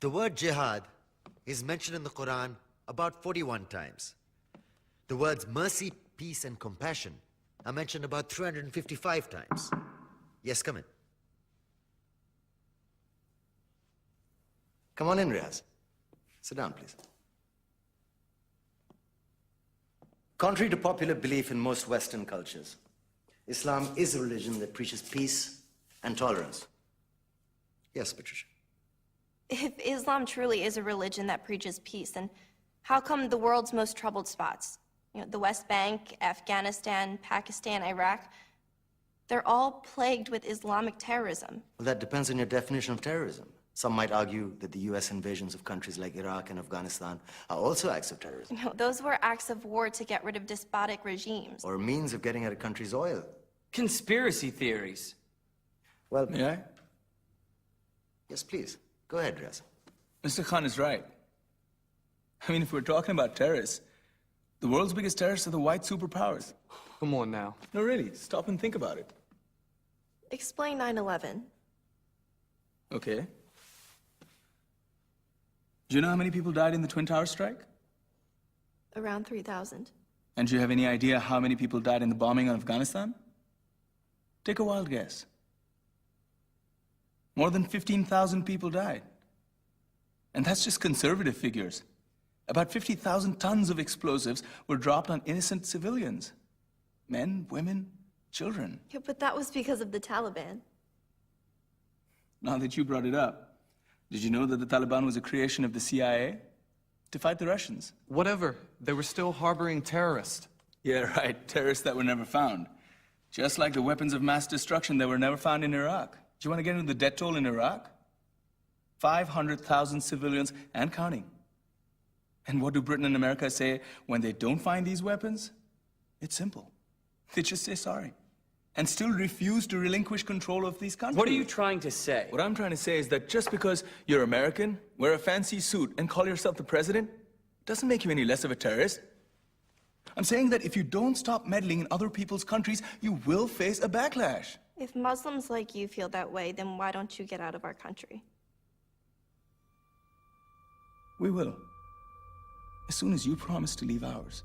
The word jihad is mentioned in the Quran about 41 times. The words mercy, peace, and compassion are mentioned about 355 times. Yes, come in. Come on in, Riaz. Sit down, please. Contrary to popular belief in most Western cultures, Islam is a religion that preaches peace and tolerance. Yes, Patricia. If Islam truly is a religion that preaches peace, then how come the world's most troubled spots, the West Bank, Afghanistan, Pakistan, Iraq, they're all plagued with Islamic terrorism? Well, that depends on your definition of terrorism. Some might argue that the U.S. invasions of countries like Iraq and Afghanistan are also acts of terrorism. No, those were acts of war to get rid of despotic regimes. Or a means of getting at a country's oil. Conspiracy theories. Well, May I? Yes, please. Go ahead, Riaz. Mr. Khan is right. I mean, if we're talking about terrorists, the world's biggest terrorists are the white superpowers. Come on now. No, really, stop and think about it. Explain 9/11. Okay. Do you know how many people died in the Twin Towers strike? Around 3,000. And do you have any idea how many people died in the bombing of Afghanistan? Take a wild guess. More than 15,000 people died. And that's just conservative figures. About 50,000 tons of explosives were dropped on innocent civilians. Men, women, children. Yeah, but that was because of the Taliban. Now that you brought it up, did you know that the Taliban was a creation of the CIA to fight the Russians? Whatever. They were still harboring terrorists. Yeah, right. Terrorists that were never found. Just like the weapons of mass destruction that were never found in Iraq. Do you want to get into the death toll in Iraq? 500,000 civilians and counting. And what do Britain and America say when they don't find these weapons? It's simple. They just say sorry. And still refuse to relinquish control of these countries. What are you trying to say? What I'm trying to say is that just because you're American, wear a fancy suit, and call yourself the president, doesn't make you any less of a terrorist. I'm saying that if you don't stop meddling in other people's countries, you will face a backlash. If Muslims like you feel that way, then why don't you get out of our country? We will. As soon as you promise to leave ours.